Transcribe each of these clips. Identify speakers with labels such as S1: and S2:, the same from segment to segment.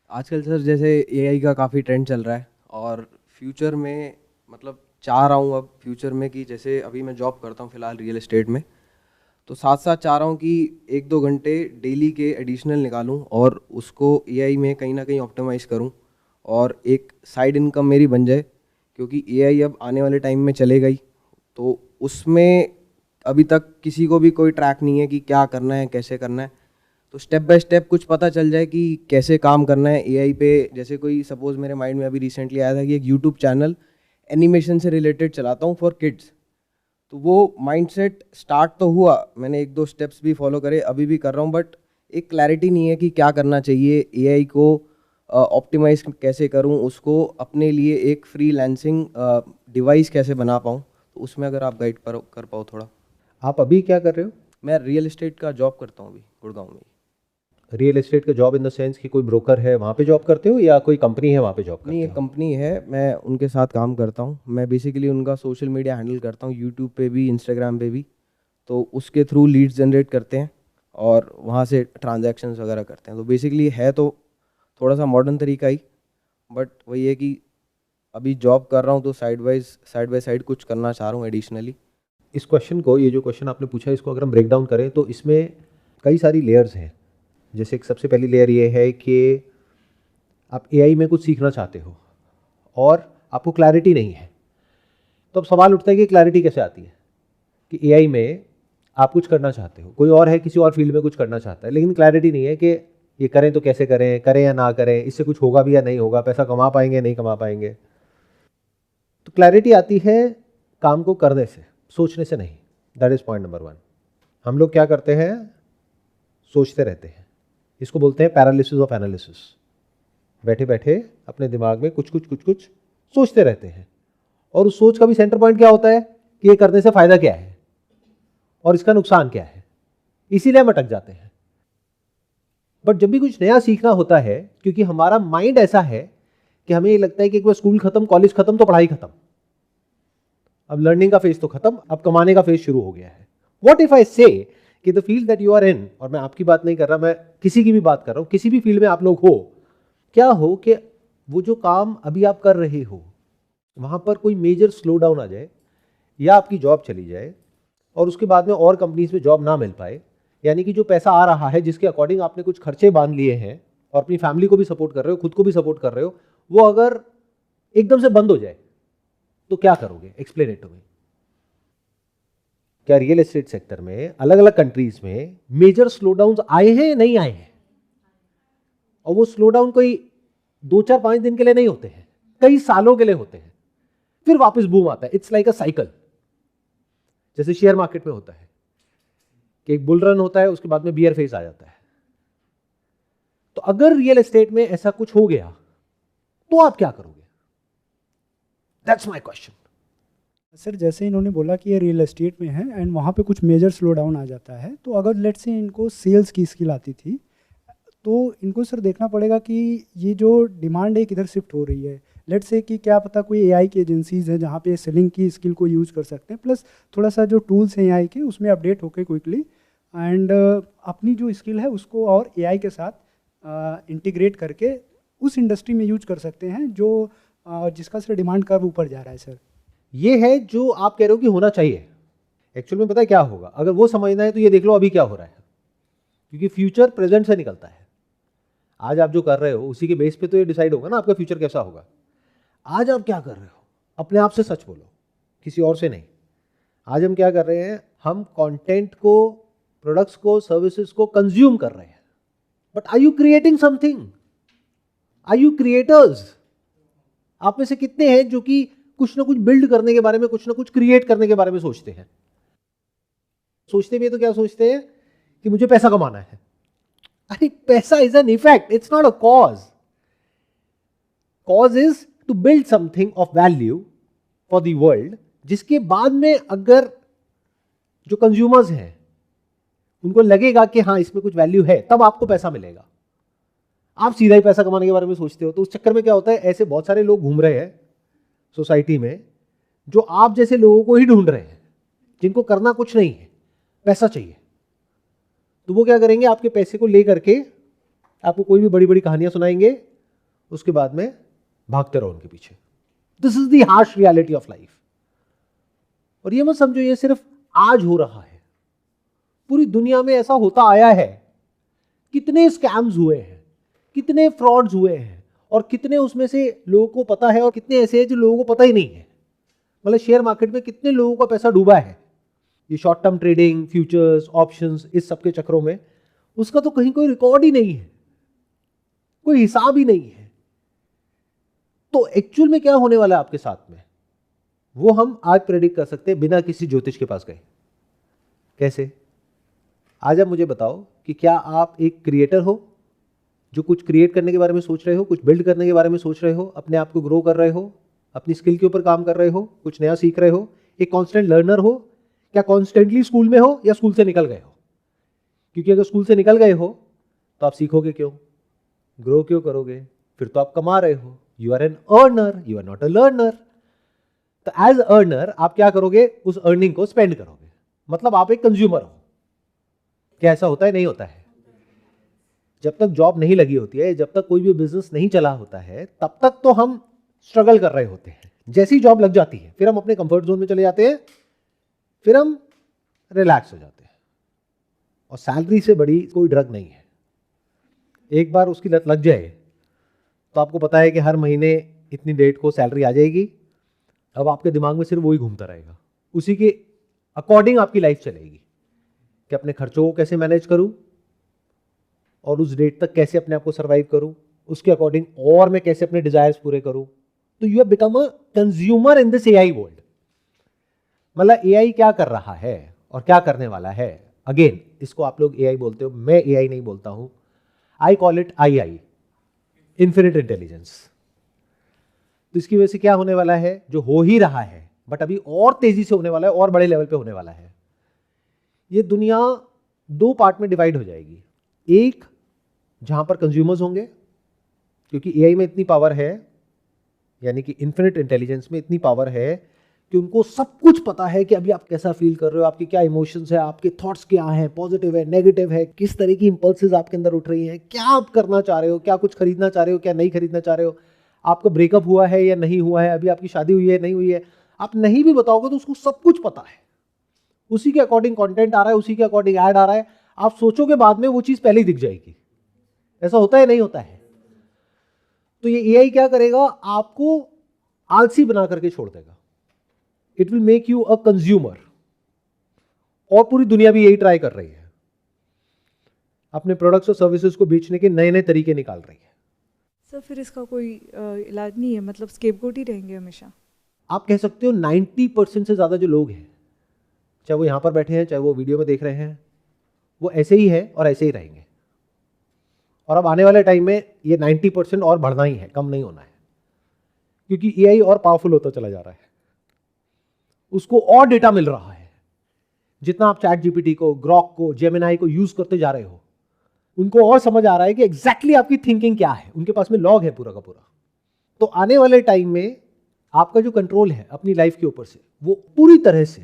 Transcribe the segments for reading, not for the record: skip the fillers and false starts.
S1: आजकल सर जैसे एआई का काफ़ी ट्रेंड चल रहा है और फ्यूचर में मतलब चाह रहा हूँ अब फ्यूचर में कि जैसे अभी मैं जॉब करता हूँ फ़िलहाल रियल एस्टेट में। तो साथ साथ चाह रहा हूँ कि 1-2 घंटे डेली के एडिशनल निकालूं और उसको एआई में कहीं ना कहीं ऑप्टिमाइज़ करूं और एक साइड इनकम मेरी बन जाए, क्योंकि एआई अब आने वाले टाइम में चलेगा ही। तो उसमें अभी तक किसी को भी कोई ट्रैक नहीं है कि क्या करना है कैसे करना है। तो स्टेप बाय स्टेप कुछ पता चल जाए कि कैसे काम करना है एआई पे। जैसे कोई सपोज मेरे माइंड में अभी रिसेंटली आया था कि एक यूट्यूब चैनल एनिमेशन से रिलेटेड चलाता हूँ फॉर किड्स। तो वो माइंडसेट स्टार्ट तो हुआ, मैंने 1-2 स्टेप्स भी फॉलो करे, अभी भी कर रहा हूँ, बट एक क्लैरिटी नहीं है कि क्या करना चाहिए, एआई को ऑप्टिमाइज कैसे करूँ, उसको अपने लिए एक फ्रीलांसिंग डिवाइस कैसे बना पाऊँ। तो उसमें अगर आप गाइड कर पाओ थोड़ा।
S2: आप अभी क्या कर रहे हो?
S1: मैं रियल एस्टेट का जॉब करता हूँ अभी गुड़गांव में।
S2: रियल एस्टेट का जॉब इन द सेंस कि कोई ब्रोकर है वहाँ पे जॉब करते हो या कोई कंपनी है वहाँ पे जॉब
S1: नहीं,
S2: करते
S1: एक
S2: हो?
S1: कंपनी है, मैं उनके साथ काम करता हूँ। मैं बेसिकली उनका सोशल मीडिया हैंडल करता हूँ, यूट्यूब पे भी इंस्टाग्राम पे भी। तो उसके थ्रू लीड्स जनरेट करते हैं और वहाँ से ट्रांजैक्शंस वगैरह करते हैं। तो बेसिकली है तो थोड़ा सा मॉडर्न तरीका ही, बट वही है कि अभी जॉब कर रहा हूँ तो साइड बाय साइड कुछ करना चाह रहा हूँ एडिशनली।
S2: इस क्वेश्चन को, ये जो क्वेश्चन आपने पूछा, इसको अगर हम ब्रेक डाउन करें तो इसमें कई सारी लेयर्स हैं। जैसे एक सबसे पहली लेयर ये है कि आप एआई में कुछ सीखना चाहते हो और आपको क्लैरिटी नहीं है। तो अब सवाल उठता है कि क्लैरिटी कैसे आती है कि एआई में आप कुछ करना चाहते हो, कोई और है किसी और फील्ड में कुछ करना चाहता है, लेकिन क्लैरिटी नहीं है कि ये करें तो कैसे करें, करें या ना करें, इससे कुछ होगा भी या नहीं होगा, पैसा कमा पाएंगे या नहीं कमा पाएंगे। तो क्लैरिटी आती है काम को करने से, सोचने से नहीं। That is point number one. हम लोग क्या करते हैं? सोचते रहते हैं। इसको बोलते हैं पैरालिसिस ऑफ एनालिसिस। बैठे बैठे अपने दिमाग में कुछ कुछ कुछ कुछ सोचते रहते हैं, और उस सोच का भी सेंटर पॉइंट क्या होता है कि ये करने से फायदा क्या है और इसका नुकसान क्या है। इसीलिए हम अटक जाते हैं। बट जब भी कुछ नया सीखना होता है, क्योंकि हमारा माइंड ऐसा है कि हमें ये लगता है कि एक बार स्कूल खत्म, कॉलेज खत्म तो पढ़ाई खत्म, अब लर्निंग का फेज तो खत्म, अब कमाने का फेज शुरू हो गया है। व्हाट इफ आई से कि the field that you are in, और मैं आपकी बात नहीं कर रहा, मैं किसी की भी बात कर रहा हूं, किसी भी फील्ड में आप लोग हो, क्या हो कि वो जो काम अभी आप कर रहे हो वहां पर कोई मेजर स्लो डाउन आ जाए या आपकी जॉब चली जाए और उसके बाद में और कंपनीज में जॉब ना मिल पाए, यानी कि जो पैसा आ रहा है जिसके अकॉर्डिंग आपने कुछ खर्चे बांध लिए हैं और अपनी फैमिली को भी सपोर्ट कर रहे हो, खुद को भी सपोर्ट कर रहे हो, वो अगर एकदम से बंद हो जाए तो क्या करोगे? Explain it to me. क्या रियल एस्टेट सेक्टर में अलग अलग कंट्रीज में मेजर स्लो डाउन आए हैं या नहीं आए हैं? और वो स्लो डाउन कोई 2 4 5 दिन के लिए नहीं होते हैं, कई सालों के लिए होते हैं, फिर वापस बूम आता है। It's like a cycle. जैसे शेयर मार्केट में होता है कि एक बुल रन होता है, उसके बाद में बियर फेस आ जाता है। तो अगर रियल एस्टेट में ऐसा कुछ हो गया तो आप क्या करोगे? That's my question.
S3: सर जैसे इन्होंने बोला कि ये रियल एस्टेट में है एंड वहाँ पे कुछ मेजर स्लो डाउन आ जाता है, तो अगर लेट से इनको सेल्स की स्किल आती थी, तो इनको सर देखना पड़ेगा कि ये जो डिमांड है किधर शिफ्ट हो रही है। लेट से कि क्या पता कोई एआई की एजेंसीज हैं जहाँ पे सेलिंग की स्किल को यूज़ कर सकते हैं, प्लस थोड़ा सा जो टूल्स हैं एआई के उसमें अपडेट होकर क्विकली एंड अपनी जो स्किल है उसको और एआई के साथ इंटीग्रेट करके उस इंडस्ट्री में यूज कर सकते हैं जो जिसका सर डिमांड कर्व ऊपर जा रहा है सर।
S2: ये है जो आप कह रहे हो कि होना चाहिए। एक्चुअल में पता है क्या होगा? अगर वो समझना है तो ये देख लो अभी क्या हो रहा है, क्योंकि फ्यूचर प्रेजेंट से निकलता है। आज आप जो कर रहे हो उसी के बेस पे तो ये डिसाइड होगा ना आपका फ्यूचर कैसा होगा। आज आप क्या कर रहे हो? अपने आप से सच बोलो, किसी और से नहीं। आज हम क्या कर रहे हैं? हम कंटेंट को, प्रोडक्ट्स को, सर्विसेज को कंज्यूम कर रहे हैं। But are you creating something? Are you creators? आप में से कितने हैं जो कि कुछ ना कुछ बिल्ड करने के बारे में, कुछ ना कुछ क्रिएट करने के बारे में सोचते हैं? सोचते भी है तो क्या सोचते हैं कि मुझे पैसा कमाना है। अरे पैसा is an effect, it's not a cause. Cause is to build something of value for the world, जिसके बाद में अगर जो कंज्यूमर्स हैं उनको लगेगा कि हाँ इसमें कुछ वैल्यू है, तब आपको पैसा मिलेगा। आप सीधा ही पैसा कमाने के बारे में सोचते हो, तो उस चक्कर में क्या होता है, ऐसे बहुत सारे लोग घूम रहे हैं सोसाइटी में जो आप जैसे लोगों को ही ढूंढ रहे हैं, जिनको करना कुछ नहीं है, पैसा चाहिए। तो वो क्या करेंगे? आपके पैसे को लेकर के आपको कोई भी बड़ी बड़ी कहानियां सुनाएंगे उसके बाद में भागते रहो उनके पीछे। This is the harsh reality of life. और ये मत समझो ये सिर्फ आज हो रहा है, पूरी दुनिया में ऐसा होता आया है। कितने स्कैम्स हुए हैं, कितने फ्रॉड्स हुए हैं, और कितने उसमें से लोगों को पता है और कितने ऐसे हैं जो लोगों को पता ही नहीं है। मतलब शेयर मार्केट में कितने लोगों का पैसा डूबा है ये short term trading, futures, options, इस सब के चक्रों में। उसका तो कहीं कोई रिकॉर्ड ही नहीं है, कोई हिसाब ही नहीं है। तो एक्चुअल में क्या होने वाला है आपके साथ में, वो हम आज प्रेडिक्ट कर सकते हैं बिना किसी ज्योतिष के पास गए। कैसे? आज आप मुझे बताओ कि क्या आप एक क्रिएटर हो जो कुछ क्रिएट करने के बारे में सोच रहे हो, कुछ बिल्ड करने के बारे में सोच रहे हो, अपने आप को ग्रो कर रहे हो, अपनी स्किल के ऊपर काम कर रहे हो, कुछ नया सीख रहे हो, एक कांस्टेंट लर्नर हो? क्या कॉन्स्टेंटली स्कूल में हो या स्कूल से निकल गए हो? क्योंकि अगर स्कूल से निकल गए हो तो आप सीखोगे क्यों, ग्रो क्यों करोगे? फिर तो आप कमा रहे हो। You are an earner, you are not a learner. तो एज अर्नर आप क्या करोगे, उस अर्निंग को स्पेंड करोगे। मतलब आप एक कंज्यूमर हो। क्या ऐसा होता है? नहीं होता है। जब तक जॉब नहीं लगी होती है, जब तक कोई भी बिजनेस नहीं चला होता है, तब तक तो हम स्ट्रगल कर रहे होते हैं। जैसी जॉब लग जाती है फिर हम अपने कंफर्ट जोन में चले जाते हैं, फिर हम रिलैक्स हो जाते हैं। और सैलरी से बड़ी कोई ड्रग नहीं है। एक बार उसकी लत लग जाए तो आपको पता है कि हर महीने इतनी डेट को सैलरी आ जाएगी। अब आपके दिमाग में सिर्फ वही घूमता रहेगा, उसी के अकॉर्डिंग आपकी लाइफ चलेगी कि अपने खर्चों को कैसे मैनेज करूं और उस डेट तक कैसे अपने आप को सर्वाइव करूं, उसके अकॉर्डिंग और मैं कैसे अपने डिजायर्स पूरे करूं। तो you have become a consumer in this AI world. मतलब एआई क्या कर रहा है और क्या करने वाला है, अगेन इसको आप लोग एआई बोलते हो, मैं एआई नहीं बोलता हूं। I call it I, infinite intelligence. तो इसकी वजह से क्या होने वाला है, जो हो ही रहा है बट अभी और तेजी से होने वाला है और बड़े लेवल पे होने वाला है। ये दुनिया दो पार्ट में डिवाइड हो जाएगी। एक जहां पर कंज्यूमर्स होंगे, क्योंकि एआई में इतनी पावर है, यानी कि इन्फिनिट इंटेलिजेंस में इतनी पावर है कि उनको सब कुछ पता है कि अभी आप कैसा फील कर रहे हो, आपके क्या इमोशंस है, आपके थॉट्स क्या हैं, पॉजिटिव है, नेगेटिव है, किस तरह की इंपल्सेस आपके अंदर उठ रही हैं, क्या आप करना चाह रहे हो, क्या कुछ खरीदना चाह रहे हो, क्या नहीं खरीदना चाह रहे हो, आपका ब्रेकअप हुआ है या नहीं हुआ है, अभी आपकी शादी हुई है नहीं हुई है। आप नहीं भी बताओगे तो उसको सब कुछ पता है। उसी के अकॉर्डिंग कंटेंट आ रहा है, उसी के अकॉर्डिंग ऐड आ रहा है। आप सोचोगे बाद में वो चीज पहले ही दिख जाएगी। ऐसा होता है नहीं होता है? तो ये एआई क्या करेगा, आपको आलसी बना करके छोड़ देगा। It will make you a consumer. और पूरी दुनिया भी यही ट्राई कर रही है, अपने प्रोडक्ट्स और सर्विसेज को बेचने के नए नए तरीके निकाल रही है।
S4: सर फिर इसका कोई इलाज नहीं है, मतलब स्केपगोट ही रहेंगे हमेशा?
S2: आप कह सकते हो 90% से ज्यादा जो लोग हैं, चाहे वो यहां पर बैठे हैं, चाहे वो वीडियो में देख रहे हैं, वो ऐसे ही है और ऐसे ही रहेंगे। और अब आने वाले टाइम में ये 90% और बढ़ना ही है, कम नहीं होना है। क्योंकि एआई और पावरफुल होता चला जा रहा है, उसको और डेटा मिल रहा है। जितना आप चैट जीपीटी को, ग्रॉक को, जेमिनाई को यूज करते जा रहे हो, उनको और समझ आ रहा है कि एग्जैक्टली आपकी थिंकिंग क्या है। उनके पास में लॉग है पूरा का पूरा। तो आने वाले टाइम में आपका जो कंट्रोल है अपनी लाइफ के ऊपर से, वो पूरी तरह से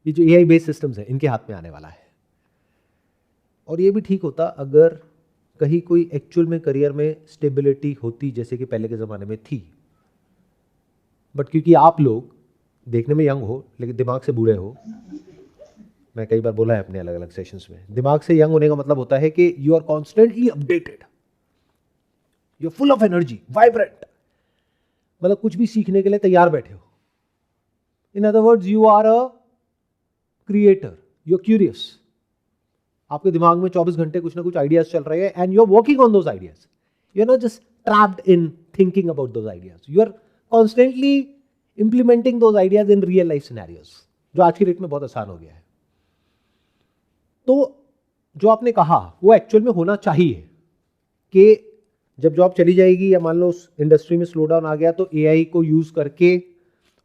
S2: ये जो एआई बेस्ड सिस्टम्स है इनके हाथ में आने वाला है। और ये भी ठीक होता अगर कहीं कोई एक्चुअल में करियर में स्टेबिलिटी होती, जैसे कि पहले के ज़माने में थी। बट क्योंकि आप लोग देखने में यंग हो लेकिन दिमाग से बूढ़े हो, मैं कई बार बोला है अपने अलग अलग सेशंस में, दिमाग से यंग होने का मतलब होता है कि you are constantly updated, you are full of energy, vibrant, मतलब कुछ भी सीखने के लिए तैयार बैठे हो। In other words you are a creator, you are curious. आपके दिमाग में 24 घंटे कुछ ना कुछ आइडियाज चल रहे हैं and you are working on those ideas. You are not just trapped in thinking about those ideas, you are constantly implementing those ideas in real life scenarios, जो आज की डेट में बहुत आसान हो गया है। तो जो आपने कहा वो एक्चुअल में होना चाहिए कि जब जॉब चली जाएगी या मान लो उस इंडस्ट्री में स्लो डाउन आ गया तो एआई को यूज करके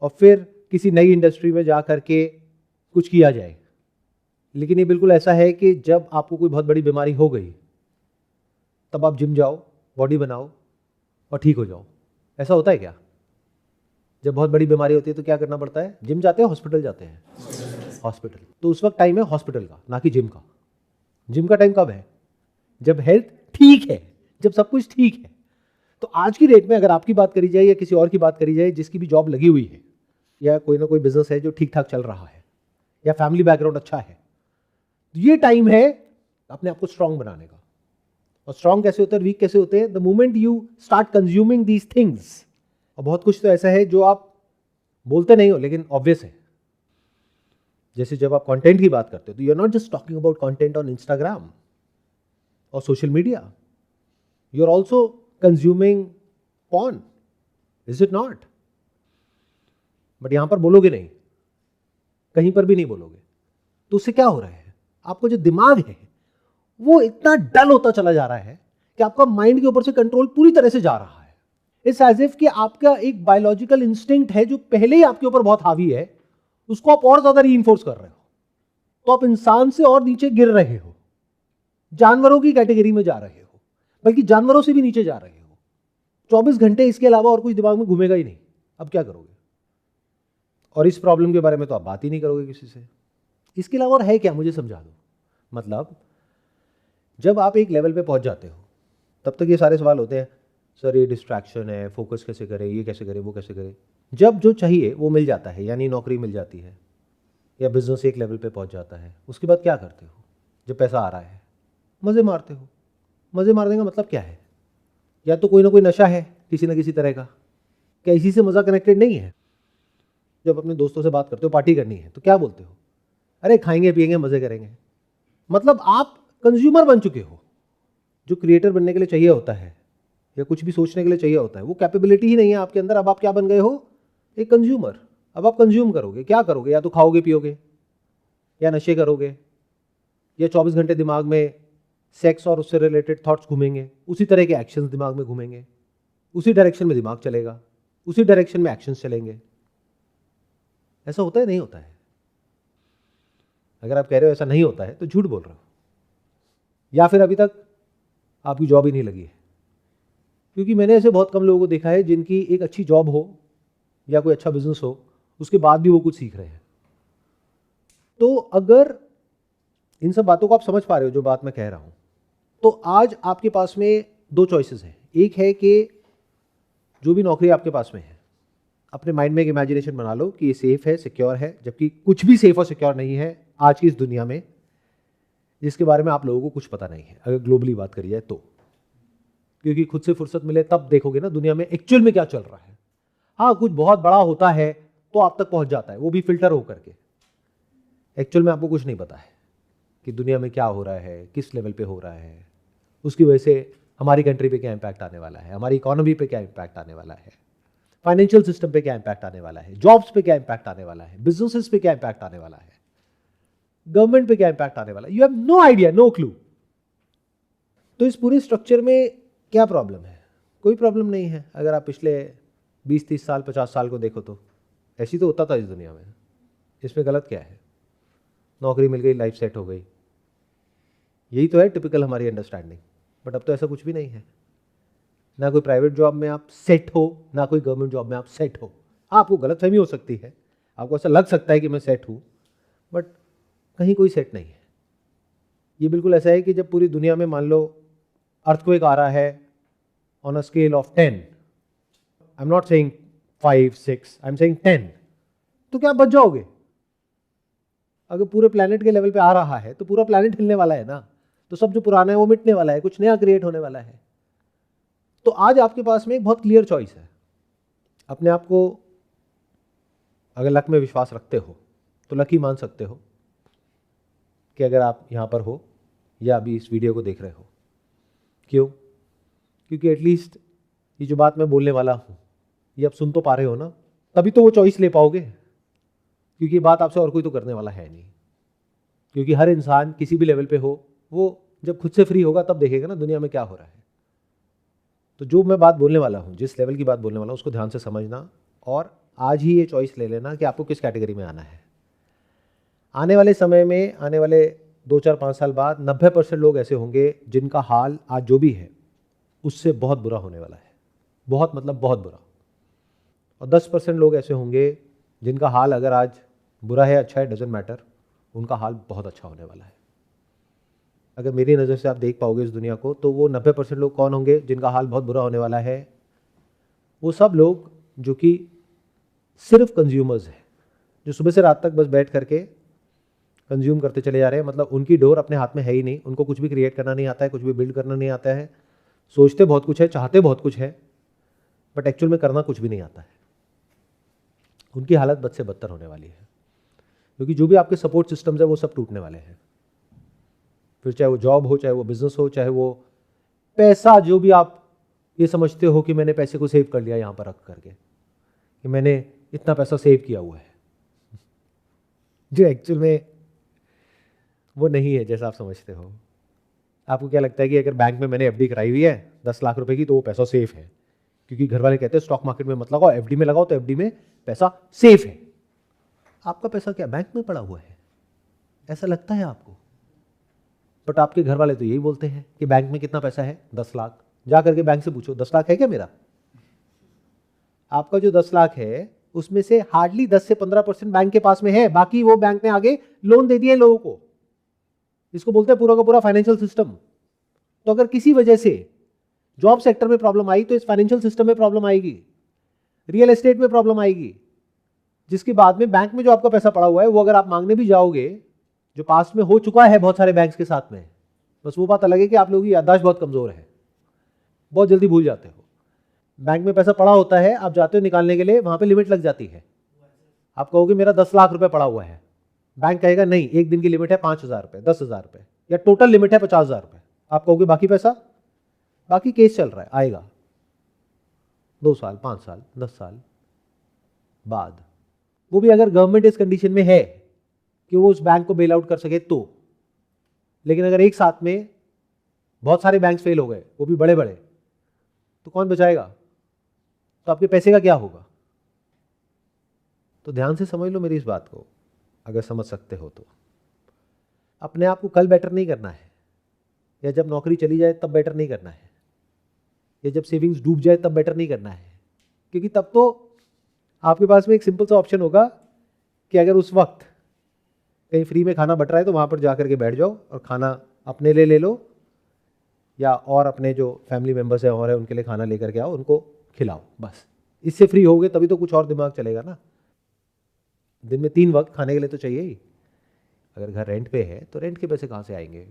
S2: और फिर किसी नई इंडस्ट्री में जा करके कुछ किया जाए। लेकिन ये बिल्कुल ऐसा है कि जब आपको कोई बहुत बड़ी बीमारी हो गई तब आप जिम जाओ, बॉडी बनाओ और ठीक हो जाओ। ऐसा होता है क्या? जब बहुत बड़ी बीमारी होती है तो क्या करना पड़ता है? जिम जाते हैं, हॉस्पिटल जाते हैं? हॉस्पिटल। तो उस वक्त टाइम है हॉस्पिटल का, ना कि जिम का। जिम का टाइम कब है? जब हेल्थ ठीक है, जब सब कुछ ठीक है। तो आज की डेट में अगर आपकी बात करी जाए या किसी और की बात करी जाए जिसकी भी जॉब लगी हुई है या कोई ना कोई बिजनेस है जो ठीक ठाक चल रहा है या फैमिली बैकग्राउंड अच्छा है, तो ये टाइम है अपने आप को स्ट्रांग बनाने का। और स्ट्रांग कैसे होते हैं, वीक कैसे होते हैं? The moment you start consuming these things. और बहुत कुछ तो ऐसा है जो आप बोलते नहीं हो लेकिन ऑब्वियस है। जैसे जब आप कंटेंट की बात करते हो तो you are not just talking about content on Instagram और social media, you are also consuming porn, is it not? But यहां पर बोलोगे नहीं, कहीं पर भी नहीं बोलोगे, तो उससे क्या हो रहा है? आपको जो दिमाग है वो इतना डल होता चला जा रहा है कि आपका माइंड के ऊपर से कंट्रोल पूरी तरह से जा रहा है। इट्स एज इफ कि आपका एक बायोलॉजिकल इंस्टिंक्ट है जो पहले ही आपके ऊपर बहुत हावी है, उसको आप और ज्यादा रीइंफोर्स कर रहे हो। तो आप इंसान से और नीचे गिर रहे हो, जानवरों की कैटेगरी में जा रहे हो, बल्कि जानवरों से भी नीचे जा रहे हो। 24 घंटे इसके अलावा और कुछ दिमाग में घूमेगा ही नहीं। अब क्या करोगे? और इस प्रॉब्लम के बारे में तो आप बात ही नहीं करोगे किसी से। इसके अलावा और है क्या, मुझे समझा दो। मतलब जब आप एक लेवल पे पहुंच जाते हो तब तक ये सारे सवाल होते हैं, सर ये डिस्ट्रैक्शन है, फोकस कैसे करें, ये कैसे करें, वो कैसे करें। जब जो चाहिए वो मिल जाता है, यानी नौकरी मिल जाती है या बिजनेस एक लेवल पे पहुंच जाता है, उसके बाद क्या करते हो? जब पैसा आ रहा है मज़े मारते हो। मज़े मारने का मतलब क्या है? या तो कोई ना कोई नशा है किसी ना किसी तरह का, क्या इसी से मज़ा कनेक्टेड नहीं है? जब अपने दोस्तों से बात करते हो, पार्टी करनी है, तो क्या बोलते हो? अरे खाएंगे पिएंगे मज़े करेंगे। मतलब आप कंज्यूमर बन चुके हो। जो क्रिएटर बनने के लिए चाहिए होता है या कुछ भी सोचने के लिए चाहिए होता है, वो कैपेबिलिटी ही नहीं है आपके अंदर। अब आप क्या बन गए हो? एक कंज्यूमर। अब आप कंज्यूम करोगे, क्या करोगे? या तो खाओगे पियोगे, या नशे करोगे, या 24 घंटे दिमाग में सेक्स और उससे रिलेटेड थॉट्स घूमेंगे, उसी तरह के एक्शंस दिमाग में घूमेंगे, उसी डायरेक्शन में दिमाग चलेगा, उसी डायरेक्शन में एक्शंस चलेंगे। ऐसा होता है? नहीं होता है। अगर आप कह रहे हो ऐसा नहीं होता है तो झूठ बोल रहे हो, या फिर अभी तक आपकी जॉब ही नहीं लगी है। क्योंकि मैंने ऐसे बहुत कम लोगों को देखा है जिनकी एक अच्छी जॉब हो या कोई अच्छा बिजनेस हो, उसके बाद भी वो कुछ सीख रहे हैं। तो अगर इन सब बातों को आप समझ पा रहे हो जो बात मैं कह रहा हूं, तो आज आपके पास में दो चॉइसेस हैं। एक है कि जो भी नौकरी आपके पास में है, अपने माइंड में एक इमेजिनेशन बना लो कि ये सेफ है, सिक्योर है, जबकि कुछ भी सेफ और सिक्योर नहीं है आज की इस दुनिया में, जिसके बारे में आप लोगों को कुछ पता नहीं है, अगर ग्लोबली बात करी जाए तो। क्योंकि खुद से फुर्सत मिले तब देखोगे ना दुनिया में एक्चुअल में क्या चल रहा है। हाँ, कुछ बहुत बड़ा होता है तो आप तक पहुंच जाता है, वो भी फिल्टर होकर के। एक्चुअल में आपको कुछ नहीं पता है कि दुनिया में क्या हो रहा है, किस लेवल पे हो रहा है, उसकी वजह से हमारी कंट्री पे क्या इम्पैक्ट आने वाला है, हमारी इकोनॉमी पे क्या इम्पैक्ट आने वाला है, फाइनेंशियल सिस्टम पे क्या इम्पैक्ट आने वाला है, जॉब्स पे क्या इम्पैक्ट आने वाला है, बिजनेसेस पे क्या इम्पैक्ट आने वाला है, गवर्नमेंट पे क्या इम्पैक्ट आने वाला है। You have no idea, no clue. तो इस पूरे स्ट्रक्चर में क्या प्रॉब्लम है? कोई प्रॉब्लम नहीं है। अगर आप पिछले 20-30 साल 50 साल को देखो तो ऐसी तो होता था इस दुनिया में। इसमें गलत क्या है? नौकरी मिल गई, लाइफ सेट हो गई, यही तो है टिपिकल हमारी अंडरस्टैंडिंग। बट अब तो ऐसा कुछ भी नहीं है। ना कोई प्राइवेट जॉब में आप सेट हो, ना कोई गवर्नमेंट जॉब में आप सेट हो। आपको गलतफहमी हो सकती है, आपको ऐसा लग सकता है कि मैं सेट हूँ, बट कहीं कोई सेट नहीं है। ये बिल्कुल ऐसा है कि जब पूरी दुनिया में मान लो अर्थक्वेक आ रहा है on a scale of 10, I am not saying 5, 6, I am saying 10, तो क्या आप बच जाओगे? अगर पूरे प्लैनेट के लेवल पे आ रहा है तो पूरा प्लैनेट हिलने वाला है ना, तो सब जो पुराना है वो मिटने वाला है, कुछ नया क्रिएट होने वाला है। तो आज आपके पास में एक बहुत क्लियर चॉइस है। अपने आप को अगर लक में विश्वास रखते हो तो लकी मान सकते हो कि अगर आप यहाँ पर हो या अभी इस वीडियो को देख रहे हो। क्यों? क्योंकि एटलीस्ट ये जो बात मैं बोलने वाला हूँ ये आप सुन तो पा रहे हो ना, तभी तो वो चॉइस ले पाओगे। क्योंकि ये बात आपसे और कोई तो करने वाला है नहीं। क्योंकि हर इंसान किसी भी लेवल पे हो, वो जब खुद से फ्री होगा तब देखेगा ना दुनिया में क्या हो रहा है। तो जो मैं बात बोलने वाला हूँ, जिस लेवल की बात बोलने वाला हूँ, उसको ध्यान से समझना और आज ही ये चॉइस ले लेना कि आपको किस कैटेगरी में आना है। आने वाले समय में, आने वाले 2, 4, 5 साल बाद 90% लोग ऐसे होंगे जिनका हाल आज जो भी है उससे बहुत बुरा होने वाला है। बहुत मतलब बहुत बुरा। और 10% लोग ऐसे होंगे जिनका हाल अगर आज बुरा है, अच्छा है, डजंट मैटर, उनका हाल बहुत अच्छा होने वाला है। अगर मेरी नज़र से आप देख पाओगे इस दुनिया को, तो वो 90% लोग कौन होंगे जिनका हाल बहुत बुरा होने वाला है? वो सब लोग जो कि सिर्फ कंज्यूमर्स हैं, जो सुबह से रात तक बस बैठ करके कंज्यूम करते चले जा रहे हैं। मतलब उनकी डोर अपने हाथ में है ही नहीं, उनको कुछ भी क्रिएट करना नहीं आता है, कुछ भी बिल्ड करना नहीं आता है। सोचते बहुत कुछ है, चाहते बहुत कुछ है, बट एक्चुअल में करना कुछ भी नहीं आता है। उनकी हालत बद से बदतर होने वाली है, क्योंकि जो भी आपके सपोर्ट सिस्टम्स है वो सब टूटने वाले हैं। फिर चाहे वो जॉब हो, चाहे वो बिजनेस हो, चाहे वो पैसा, जो भी आप ये समझते हो कि मैंने पैसे को सेव कर लिया यहाँ पर रख करके, कि मैंने इतना पैसा सेव किया हुआ है, जो एक्चुअल में वो नहीं है जैसा आप समझते हो। आपको क्या लगता है कि अगर बैंक में मैंने एफडी कराई हुई है 10 लाख रुपए की, तो वो पैसा सेफ है, क्योंकि घर वाले कहते हैं स्टॉक मार्केट में मत लगाओ, एफडी में लगाओ, तो एफडी में पैसा सेफ है। आपका पैसा क्या बैंक में पड़ा हुआ है? ऐसा लगता है आपको, बट आपके घर वाले तो यही बोलते हैं कि बैंक में कितना पैसा है? 10 लाख। जा करके बैंक से पूछो 10 लाख है क्या मेरा? आपका जो 10 लाख है उसमें से हार्डली 10 से 15% बैंक के पास में है, बाकी वो बैंक ने आगे लोन दे दिए लोगों को। इसको बोलते हैं पूरा का पूरा फाइनेंशियल सिस्टम। तो अगर किसी वजह से जॉब सेक्टर में प्रॉब्लम आई, तो इस फाइनेंशियल सिस्टम में प्रॉब्लम आएगी, रियल एस्टेट में प्रॉब्लम आएगी, जिसके बाद में बैंक में जो आपका पैसा पड़ा हुआ है वो अगर आप मांगने भी जाओगे, जो पास्ट में हो चुका है बहुत सारे बैंक्स के साथ में, बस वो बात अलग है कि आप लोगों की याददाश्त बहुत कमजोर है, बहुत जल्दी भूल जाते हो। बैंक में पैसा पड़ा होता है, आप जाते हो निकालने के लिए, वहां पे लिमिट लग जाती है। आप कहोगे मेरा 10 लाख रुपए पड़ा हुआ है, बैंक कहेगा नहीं, एक दिन की लिमिट है 5,000 रुपए, 10,000 रुपए, या टोटल लिमिट है 50,000 रुपए। आप कहोगे बाकी पैसा, बाकी केस चल रहा है, आएगा 2 साल, 5 साल, 10 साल बाद। वो भी अगर गवर्नमेंट इस कंडीशन में है कि वो उस बैंक को बेल आउट कर सके तो। लेकिन अगर एक साथ में बहुत सारे बैंक फेल हो गए, वो भी बड़े बड़े, तो कौन बचाएगा? तो आपके पैसे का क्या होगा? तो ध्यान से समझ लो मेरी इस बात को, अगर समझ सकते हो तो। अपने आप को कल बेटर नहीं करना है, या जब नौकरी चली जाए तब बेटर नहीं करना है, या जब सेविंग्स डूब जाए तब बेटर नहीं करना है, क्योंकि तब तो आपके पास में एक सिंपल सा ऑप्शन होगा कि अगर उस वक्त कहीं फ्री में खाना बट रहा है तो वहाँ पर जा करके बैठ जाओ और खाना अपने लिए ले लो, या और अपने जो फैमिली मेम्बर्स हैं और है उनके लिए खाना लेकर के आओ, उनको खिलाओ, बस। इससे फ्री होगे तभी तो कुछ और दिमाग चलेगा ना। दिन में 3 वक्त खाने के लिए तो चाहिए ही। अगर घर रेंट पे है तो रेंट के पैसे कहाँ से आएंगे?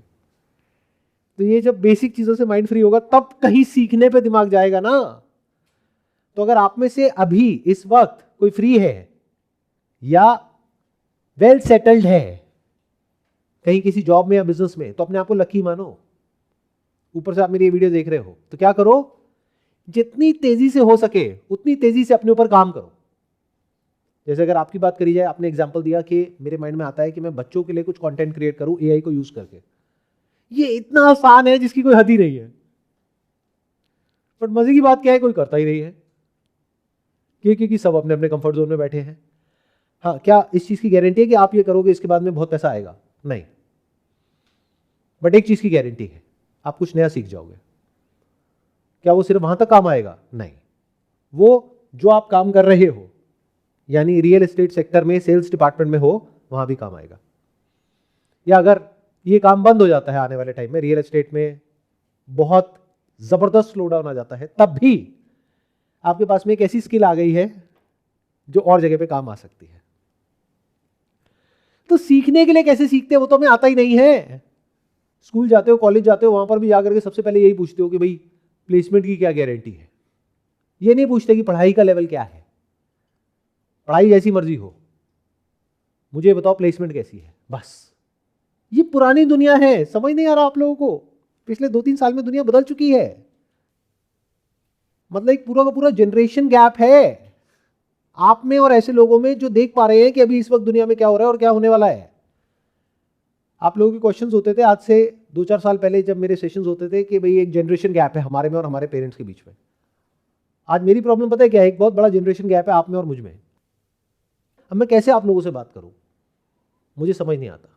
S2: तो ये जब बेसिक चीज़ों से माइंड फ्री होगा तब कहीं सीखने पे दिमाग जाएगा ना। तो अगर आप में से अभी इस वक्त कोई फ्री है या वेल सेटल्ड है कहीं किसी जॉब में या बिजनेस में, तो अपने आप को लकी मानो। ऊपर से आप मेरी ये वीडियो देख रहे हो तो क्या करो, जितनी तेजी से हो सके उतनी तेजी से अपने ऊपर काम करो। जैसे अगर आपकी बात करी जाए, आपने एग्जांपल दिया कि मेरे माइंड में आता है कि मैं बच्चों के लिए कुछ कंटेंट क्रिएट करूं एआई को यूज करके। ये इतना आसान है जिसकी कोई हद ही नहीं है, बट मजे की बात क्या है, कोई करता ही नहीं है, क्योंकि सब अपने अपने कंफर्ट जोन में बैठे हैं। हाँ, क्या इस चीज की गारंटी है कि आप ये करोगे इसके बाद में बहुत पैसा आएगा? नहीं, बट एक चीज की गारंटी है, आप कुछ नया सीख जाओगे। क्या वो सिर्फ वहां तक काम आएगा? नहीं, वो जो आप काम कर रहे हो, यानी रियल एस्टेट सेक्टर में सेल्स डिपार्टमेंट में हो, वहां भी काम आएगा। या अगर ये काम बंद हो जाता है आने वाले टाइम में, रियल एस्टेट में बहुत जबरदस्त स्लो डाउन आ जाता है, तब भी आपके पास में एक ऐसी स्किल आ गई है जो और जगह पे काम आ सकती है। तो सीखने के लिए कैसे सीखते हैं वो तो हमें आता ही नहीं है। स्कूल जाते हो, कॉलेज जाते हो, वहां पर भी जाकर के सबसे पहले यही पूछते हो कि भाई प्लेसमेंट की क्या गारंटी है। ये नहीं पूछते कि पढ़ाई का लेवल क्या है। पढ़ाई जैसी मर्जी हो, मुझे बताओ प्लेसमेंट कैसी है, बस। ये पुरानी दुनिया है, समझ नहीं आ रहा आप लोगों को। पिछले 2-3 साल में दुनिया बदल चुकी है। मतलब एक पूरा का पूरा जनरेशन गैप है आप में और ऐसे लोगों में जो देख पा रहे हैं कि अभी इस वक्त दुनिया में क्या हो रहा है और क्या होने वाला है। आप लोगों के क्वेश्चंस होते थे आज से 2-4 साल पहले जब मेरे सेशंस होते थे कि भाई एक जनरेशन गैप है हमारे में और हमारे पेरेंट्स के बीच में। आज मेरी प्रॉब्लम पता है क्या है? एक बहुत बड़ा जनरेशन गैप है आप में और मुझ में। अब मैं कैसे आप लोगों से बात करूं, मुझे समझ नहीं आता,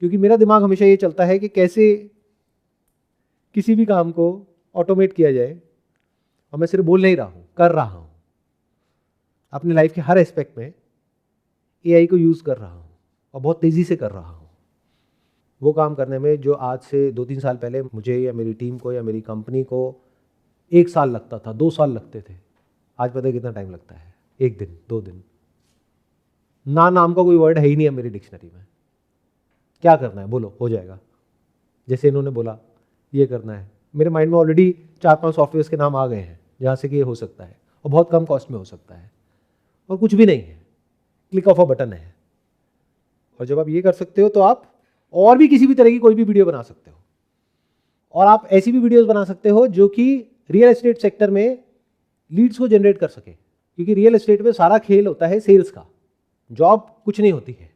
S2: क्योंकि मेरा दिमाग हमेशा ये चलता है कि कैसे किसी भी काम को ऑटोमेट किया जाए। और मैं सिर्फ बोल नहीं रहा हूं, कर रहा हूं। अपने लाइफ के हर एस्पेक्ट में एआई को यूज कर रहा हूं और बहुत तेजी से कर रहा हूं। वो काम करने में जो आज से 2-3 साल पहले मुझे या मेरी टीम को या मेरी कंपनी को 1 साल लगता था, 2 साल लगते थे, आज पता है कितना टाइम लगता है? 1 दिन, 2 दिन। ना नाम का कोई वर्ड है ही नहीं है मेरी डिक्शनरी में। क्या करना है बोलो, हो जाएगा। जैसे इन्होंने बोला ये करना है, मेरे माइंड में ऑलरेडी 4-5 सॉफ्टवेयर्स के नाम आ गए हैं जहाँ से कि ये हो सकता है और बहुत कम कॉस्ट में हो सकता है और कुछ भी नहीं है, क्लिक ऑफ अ बटन है। और जब आप ये कर सकते हो तो आप और भी किसी भी तरह की कोई भी वीडियो बना सकते हो, और आप ऐसी भी वीडियोस बना सकते हो जो कि रियल एस्टेट सेक्टर में लीड्स को जनरेट कर सके, क्योंकि रियल एस्टेट में सारा खेल होता है सेल्स का। जॉब कुछ नहीं होती है,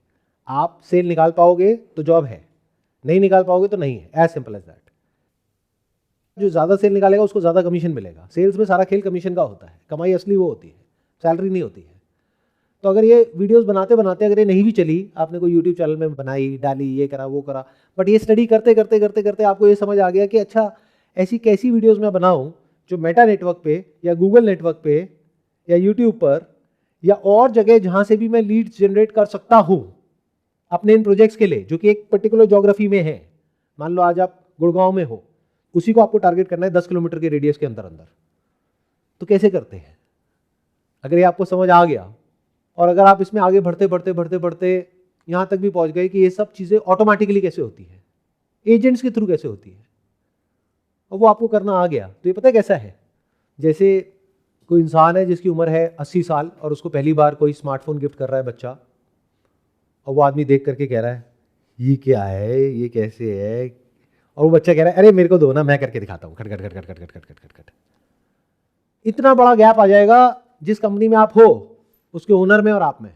S2: आप सेल निकाल पाओगे तो जॉब है, नहीं निकाल पाओगे तो नहीं है, एज सिंपल एज दैट। जो ज़्यादा सेल निकालेगा उसको ज़्यादा कमीशन मिलेगा। सेल्स में सारा खेल कमीशन का होता है, कमाई असली वो होती है, सैलरी नहीं होती है। तो अगर ये वीडियोस बनाते बनाते अगर ये नहीं भी चली, आपने कोई यूट्यूब चैनल में बनाई, डाली, ये करा वो करा, बट ये स्टडी करते करते करते करते आपको ये समझ आ गया कि अच्छा ऐसी कैसी वीडियोस मैं बनाऊं जो मेटा नेटवर्क पे या गूगल नेटवर्क पे या यूट्यूब पर या और जगह जहां से भी मैं लीड्स जनरेट कर सकता हूं अपने इन प्रोजेक्ट्स के लिए, जो कि एक पर्टिकुलर ज्योग्राफी में है। मान लो आज आप गुड़गांव में हो, उसी को आपको टारगेट करना है 10 किलोमीटर के रेडियस के अंदर अंदर। तो कैसे करते हैं? अगर ये आपको समझ आ गया और अगर आप इसमें आगे बढ़ते बढ़ते बढ़ते बढ़ते यहाँ तक भी पहुँच गए कि ये सब चीज़ें ऑटोमेटिकली कैसे होती है, एजेंट्स के थ्रू कैसे होती है, और वो आपको करना आ गया, तो ये पता है कैसा है? जैसे कोई इंसान है जिसकी उम्र है 80 साल और उसको पहली बार कोई स्मार्टफोन गिफ्ट कर रहा है बच्चा, और वो आदमी देख करके कह रहा है ये क्या है, ये कैसे है, और वो बच्चा कह रहा है अरे मेरे को दो ना, मैं करके दिखाता हूँ, खट खट खट खट खट खट खट खट खट खट। इतना बड़ा गैप आ जाएगा जिस कंपनी में आप हो उसके ओनर में और आप में,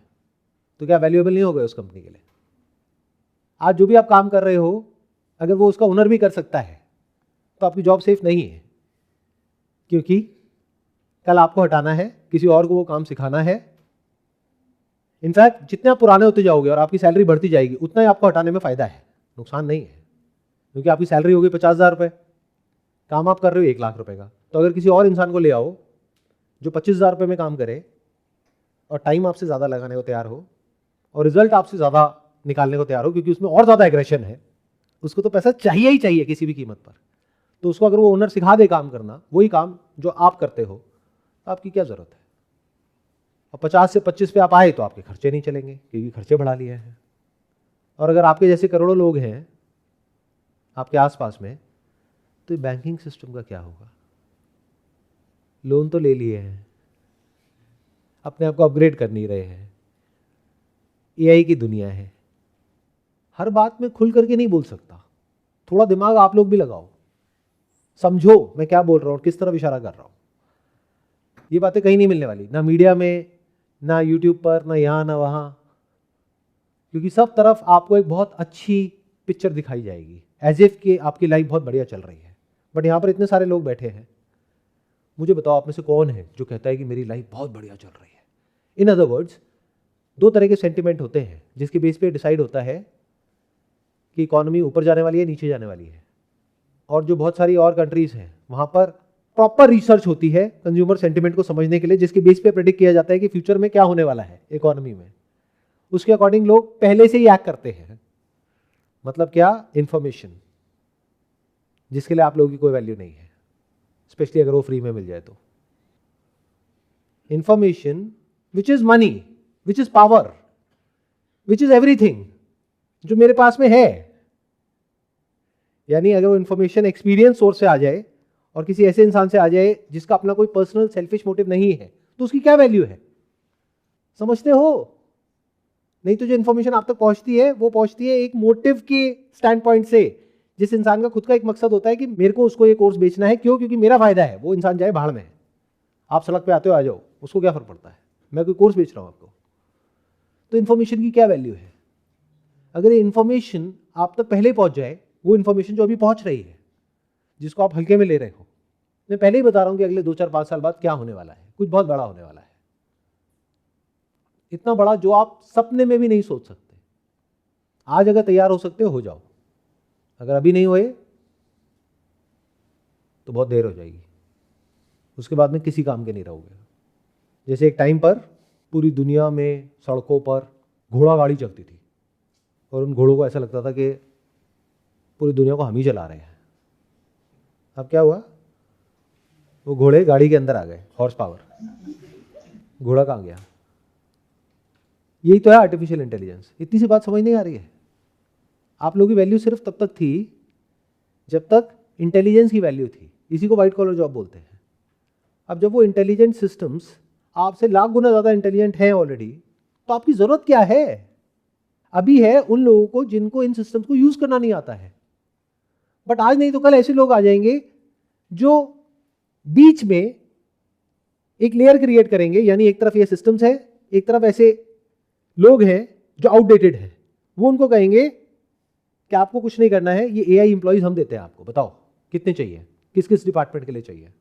S2: तो क्या वैल्यूएबल नहीं हो गए उस कंपनी के लिए? आज जो भी आप काम कर रहे हो अगर वो उसका ओनर भी कर सकता है तो आपकी जॉब सेफ नहीं है, क्योंकि कल आपको हटाना है, किसी और को वो काम सिखाना है। इनफैक्ट जितने आप पुराने होते जाओगे और आपकी सैलरी बढ़ती जाएगी उतना ही आपको हटाने में फायदा है, नुकसान नहीं है। क्योंकि आपकी सैलरी होगी 50,000 रुपये, काम आप कर रहे हो 1 लाख रुपए का, तो अगर किसी और इंसान को ले आओ जो 25,000 रुपये में काम करे और टाइम आपसे ज़्यादा लगाने को तैयार हो और रिजल्ट आपसे ज़्यादा निकालने को तैयार हो, क्योंकि उसमें और ज़्यादा एग्रेशन है, उसको तो पैसा चाहिए ही चाहिए किसी भी कीमत पर, तो उसको अगर वो ओनर सिखा दे काम करना, वही काम जो आप करते हो, तो आपकी क्या ज़रूरत है? और 50 से 25 पे आप आए तो आपके खर्चे नहीं चलेंगे, क्योंकि खर्चे बढ़ा लिए हैं। और अगर आपके जैसे करोड़ों लोग हैं आपके आसपास में, तो बैंकिंग सिस्टम का क्या होगा? लोन तो ले लिए हैं, अपने आप को अपग्रेड कर नहीं रहे हैं, एआई की दुनिया है, हर बात में खुल करके नहीं बोल सकता, थोड़ा दिमाग आप लोग भी लगाओ, समझो मैं क्या बोल रहा हूँ, किस तरफ इशारा कर रहा हूँ। ये बातें कहीं नहीं मिलने वाली, ना मीडिया में, ना यूट्यूब पर, ना यहाँ ना वहाँ, क्योंकि सब तरफ आपको एक बहुत अच्छी पिक्चर दिखाई जाएगी, एज इफ कि आपकी लाइफ बहुत बढ़िया चल रही है। बट यहाँ पर इतने सारे लोग बैठे हैं, मुझे बताओ आप में से कौन है जो कहता है कि मेरी लाइफ बहुत बढ़िया चल रही है? इन अदर वर्ड्स, 2 तरह के सेंटिमेंट होते हैं जिसके बेस पे डिसाइड होता है कि इकोनॉमी ऊपर जाने वाली है, नीचे जाने वाली है। और जो बहुत सारी और कंट्रीज हैं वहाँ पर प्रॉपर रिसर्च होती है कंज्यूमर सेंटिमेंट को समझने के लिए, जिसके बेस पे प्रेडिक्ट किया जाता है कि फ्यूचर में क्या होने वाला है इकोनॉमी में। उसके अकॉर्डिंग लोग पहले से ही एक्ट करते हैं। मतलब क्या? इंफॉर्मेशन जिसके लिए आप लोगों की कोई वैल्यू नहीं है, स्पेशली अगर वो फ्री में मिल जाए तो। Information which is money, which is power, which is everything, जो मेरे पास में है। यानी अगर वो इंफॉर्मेशन एक्सपीरियंस सोर्स से आ जाए और किसी ऐसे इंसान से आ जाए जिसका अपना कोई पर्सनल सेल्फिश मोटिव नहीं है, तो उसकी क्या वैल्यू है? समझते हो? नहीं तो जो इंफॉर्मेशन आप तक पहुंचती है वो पहुंचती है एक मोटिव के स्टैंड पॉइंट से, जिस इंसान का खुद का एक मकसद होता है कि मेरे को उसको ये कोर्स बेचना है। क्यों? क्योंकि मेरा फायदा है। वो इंसान जाए भाड़ में, आप सड़क पे आते हो आ जाओ, उसको क्या फर्क पड़ता है, मैं कोई कोर्स बेच रहा हूं आपको। तो इन्फॉर्मेशन की क्या वैल्यू है? अगर ये इन्फॉर्मेशन आप तक पहले पहुंच जाए, वो इन्फॉर्मेशन जो अभी पहुंच रही है, जिसको आप हल्के में ले रहे हो, मैं पहले ही बता रहा हूं कि अगले 2, 4, 5 साल बाद क्या होने वाला है, कुछ बहुत बड़ा होने वाला है। इतना बड़ा जो आप सपने में भी नहीं सोच सकते। आज अगर तैयार हो सकते हो जाओ, अगर अभी नहीं हुए तो बहुत देर हो जाएगी, उसके बाद में किसी काम के नहीं रहोगे। जैसे एक टाइम पर पूरी दुनिया में सड़कों पर घोड़ा गाड़ी चलती थी और उन घोड़ों को ऐसा लगता था कि पूरी दुनिया को हम ही चला रहे हैं। अब क्या हुआ, वो घोड़े गाड़ी के अंदर आ गए, हॉर्स पावर, घोड़ा कहाँ गया? यही तो है आर्टिफिशियल इंटेलिजेंस। इतनी सी बात समझ नहीं आ रही है? आप लोगों की वैल्यू सिर्फ तब तक थी जब तक इंटेलिजेंस की वैल्यू थी। इसी को वाइट कॉलर जॉब बोलते हैं। अब जब वो इंटेलिजेंट सिस्टम्स आपसे लाख गुना ज़्यादा इंटेलिजेंट हैं ऑलरेडी, तो आपकी ज़रूरत क्या है? अभी है उन लोगों को जिनको इन सिस्टम्स को यूज़ करना नहीं आता है। बट आज नहीं तो कल ऐसे लोग आ जाएंगे जो बीच में एक लेयर क्रिएट करेंगे, यानी एक तरफ ये सिस्टम्स है, एक तरफ ऐसे लोग हैं जो आउटडेटेड है। वो उनको कहेंगे कि आपको कुछ नहीं करना है, ये एआई एम्प्लॉइज हम देते हैं आपको, बताओ कितने चाहिए, किस किस डिपार्टमेंट के लिए चाहिए,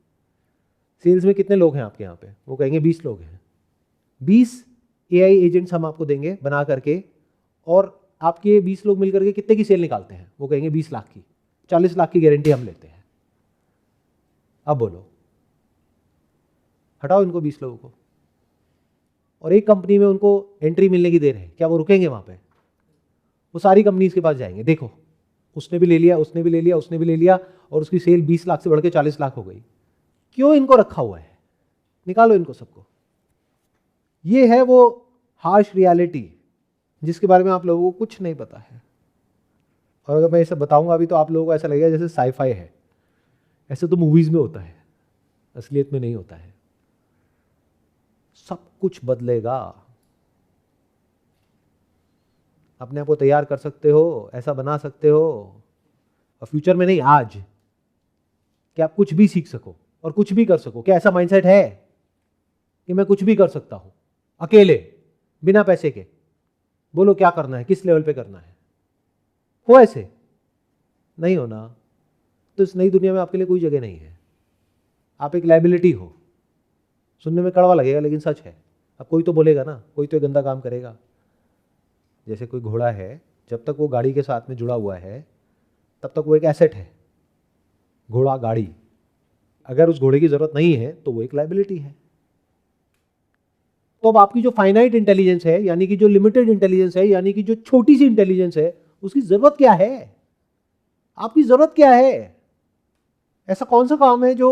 S2: सेल्स में कितने लोग हैं आपके यहाँ पे? वो कहेंगे 20 लोग हैं, 20 एआई एजेंट्स हम आपको देंगे बना करके, और आपके 20 लोग मिलकर के कितने की सेल निकालते हैं? वो कहेंगे 20 लाख की, 40 लाख की गारंटी हम लेते हैं। अब बोलो, हटाओ इनको 20 लोगों को, और एक कंपनी में उनको एंट्री मिलने की देर है, क्या वो रुकेंगे वहाँ पे? वो सारी कंपनीज के पास जाएंगे, देखो उसने भी ले लिया, उसने भी ले लिया, उसने भी ले लिया, और उसकी सेल 20 लाख से बढ़ के 40 लाख हो गई। क्यों इनको रखा हुआ है? निकालो इनको सबको। ये है वो हार्श रियलिटी जिसके बारे में आप लोगों को कुछ नहीं पता है। और अगर मैं इसे बताऊंगा अभी तो आप लोगों को ऐसा लगेगा जैसे साईफाई है। ऐसे तो मूवीज में होता है, असलियत में नहीं होता है। सब कुछ बदलेगा। अपने आप को तैयार कर सकते हो, ऐसा बना सकते हो, और फ्यूचर में नहीं आज, कि आप कुछ भी सीख सको और कुछ भी कर सको। क्या ऐसा माइंडसेट है कि मैं कुछ भी कर सकता हूं अकेले, बिना पैसे के? बोलो क्या करना है, किस लेवल पे करना है? हो ऐसे? नहीं होना। तो इस नई दुनिया में आपके लिए कोई जगह नहीं है। आप एक लायबिलिटी हो। सुनने में कड़वा लगेगा लेकिन सच है। अब कोई तो बोलेगा ना, कोई तो गंदा काम करेगा। जैसे कोई घोड़ा है, जब तक वो गाड़ी के साथ में जुड़ा हुआ है तब तक वो एक एसेट है, घोड़ा गाड़ी। अगर उस घोड़े की जरूरत नहीं है तो वो एक लायबिलिटी है। तो अब आपकी जो फाइनाइट इंटेलिजेंस है, यानी कि जो लिमिटेड इंटेलिजेंस है, यानी कि जो छोटी सी इंटेलिजेंस है, उसकी जरूरत क्या है? आपकी जरूरत क्या है? ऐसा कौन सा काम है जो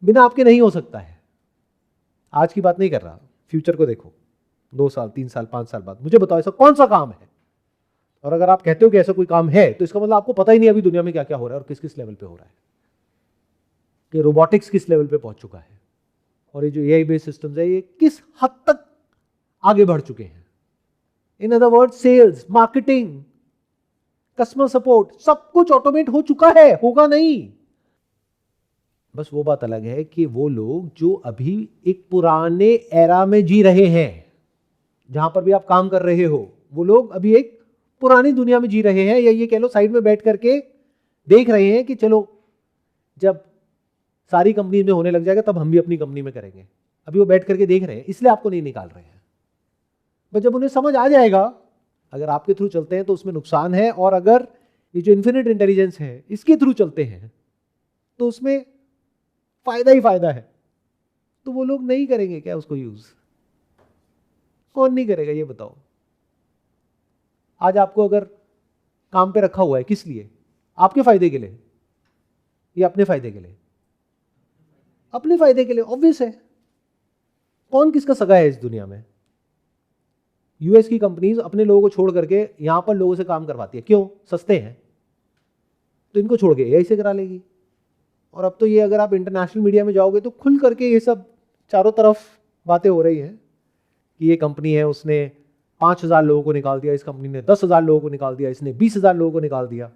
S2: बिना आपके नहीं हो सकता है? आज की बात नहीं कर रहा, फ्यूचर को देखो, 2 साल 3 साल 5 साल बाद मुझे बताओ ऐसा कौन सा काम है। और अगर आप कहते हो कि ऐसा कोई काम है तो इसका मतलब आपको पता ही नहीं अभी दुनिया में क्या क्या हो रहा है और किस किस लेवल पे हो रहा है, कि रोबोटिक्स किस लेवल पे पहुंच चुका है, और ये जो एआई बेस्ड सिस्टम्स है ये किस हद तक आगे बढ़ चुके हैं। In other word, sales, marketing, customer support, सब कुछ ऑटोमेट हो चुका है, होगा नहीं। बस वो बात अलग है कि वो लोग जो अभी एक पुराने एरा में जी रहे हैं, जहां पर भी आप काम कर रहे हो, वो लोग अभी एक पुरानी दुनिया में जी रहे हैं, या ये कह लो साइड में बैठ करके देख रहे हैं कि चलो जब सारी कंपनी में होने लग जाएगा तब हम भी अपनी कंपनी में करेंगे। अभी वो बैठ करके देख रहे हैं, इसलिए आपको नहीं निकाल रहे हैं। बस जब उन्हें समझ आ जाएगा, अगर आपके थ्रू चलते हैं तो उसमें नुकसान है, और अगर ये जो इन्फिनिट इंटेलिजेंस है इसके थ्रू चलते हैं तो उसमें फायदा ही फायदा है। तो वो लोग नहीं करेंगे क्या उसको यूज? कौन नहीं करेगा ये बताओ? आज आपको अगर काम पे रखा हुआ है, किस लिए? आपके फायदे के लिए या अपने फायदे के लिए? अपने फायदे के लिए, ऑब्वियस है। कौन किसका सगा है इस दुनिया में? यूएस की कंपनीज अपने लोगों को छोड़ करके यहां पर लोगों से काम करवाती है, क्यों? सस्ते हैं, तो इनको छोड़ के एआई से करा लेगी। और अब तो ये अगर आप इंटरनेशनल मीडिया में जाओगे तो खुल करके ये सब चारों तरफ बातें हो रही हैं कि ये कंपनी है, उसने 5,000 लोगों को निकाल दिया, इस कंपनी ने 10,000 लोगों को निकाल दिया, इसने 20,000 लोगों को निकाल दिया।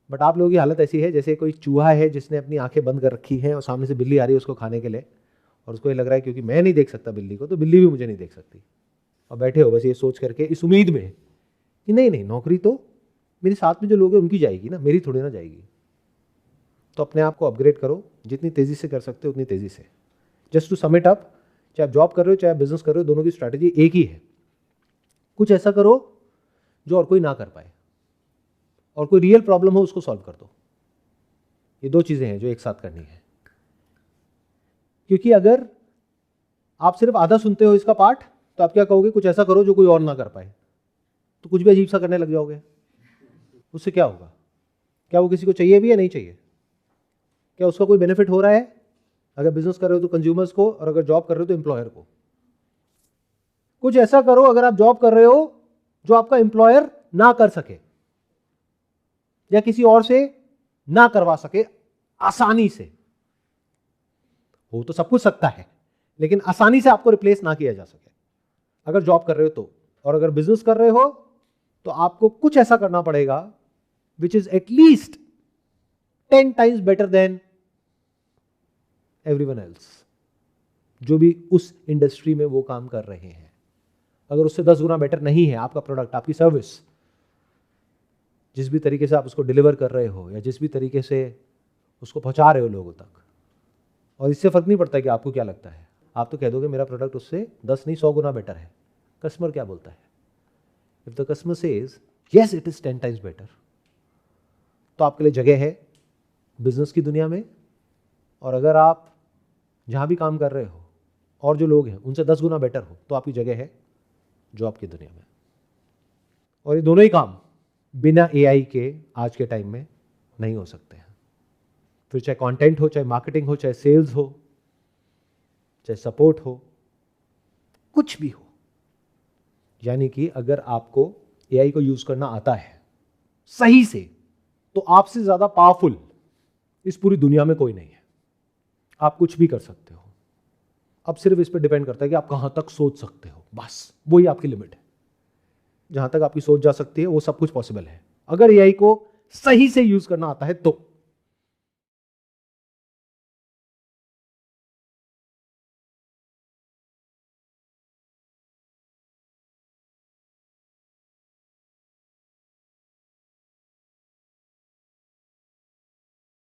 S2: बट आप लोगों की हालत ऐसी है जैसे कोई चूहा है जिसने अपनी आंखें बंद कर रखी हैं और सामने से बिल्ली आ रही है उसको खाने के लिए, और उसको ये लग रहा है क्योंकि मैं नहीं देख सकता बिल्ली को तो बिल्ली भी मुझे नहीं देख सकती। और बैठे हो बस ये सोच करके, इस उम्मीद में कि नहीं नहीं, नौकरी तो मेरे साथ में जो लोग हैं उनकी जाएगी ना, मेरी थोड़ी ना जाएगी। तो अपने आप को अपग्रेड करो, जितनी तेज़ी से कर सकते हो उतनी तेज़ी से। Just to sum it up, चाहे आप जॉब कर रहे हो चाहे आप बिजनेस कर रहे हो, दोनों की स्ट्रैटेजी एक ही है। कुछ ऐसा करो जो और कोई ना कर पाए, और कोई रियल प्रॉब्लम हो उसको सॉल्व कर दो। ये 2 चीज़ें हैं जो एक साथ करनी है। क्योंकि अगर आप सिर्फ आधा सुनते हो इसका पार्ट, तो आप क्या कहोगे? कुछ ऐसा करो जो कोई और ना कर पाए, तो कुछ भी अजीब सा करने लग जाओगे। उससे क्या होगा? क्या वो किसी को चाहिए भी या नहीं चाहिए? क्या उसका कोई बेनिफिट हो रहा है? अगर बिजनेस कर रहे हो तो कंज्यूमर्स को, और अगर जॉब कर रहे हो तो एम्प्लॉयर को। कुछ ऐसा करो अगर आप जॉब कर रहे हो जो आपका एम्प्लॉयर ना कर सके या किसी और से ना करवा सके आसानी से। हो तो सब कुछ सकता है, लेकिन आसानी से आपको रिप्लेस ना किया जा सके अगर जॉब कर रहे हो तो। और अगर बिजनेस कर रहे हो तो आपको कुछ ऐसा करना पड़ेगा which is at least 10 times better than everyone else, जो भी उस इंडस्ट्री में वो काम कर रहे हैं। अगर उससे 10 गुना बेटर नहीं है आपका प्रोडक्ट, आपकी सर्विस, जिस भी तरीके से आप उसको डिलीवर कर रहे हो या जिस भी तरीके से उसको पहुंचा रहे हो लोगों तक, और इससे फर्क नहीं पड़ता कि आपको क्या लगता है, आप तो कह दोगे मेरा प्रोडक्ट उससे 10 नहीं 100 गुना बेटर है। कस्टमर क्या बोलता है? If the customer says yes it is 10 times better, तो आपके लिए जगह है बिजनेस की दुनिया में। और अगर आप जहां भी काम कर रहे हो और जो लोग हैं उनसे 10 गुना बेटर हो, तो आपकी जगह है जॉब की दुनिया में। और ये दोनों ही काम बिना एआई के आज के टाइम में नहीं हो सकते हैं। फिर चाहे कंटेंट हो, चाहे मार्केटिंग हो, चाहे सेल्स हो, चाहे सपोर्ट हो, कुछ भी हो। यानी कि अगर आपको एआई को यूज करना आता है सही से, तो आपसे ज्यादा पावरफुल इस पूरी दुनिया में कोई नहीं है। आप कुछ भी कर सकते हो। अब सिर्फ इस पर डिपेंड करता है कि आप कहां तक सोच सकते हो, बस वही आपकी लिमिट है। जहां तक आपकी सोच जा सकती है वो सब कुछ पॉसिबल है, अगर एआई को सही से यूज करना आता है तो।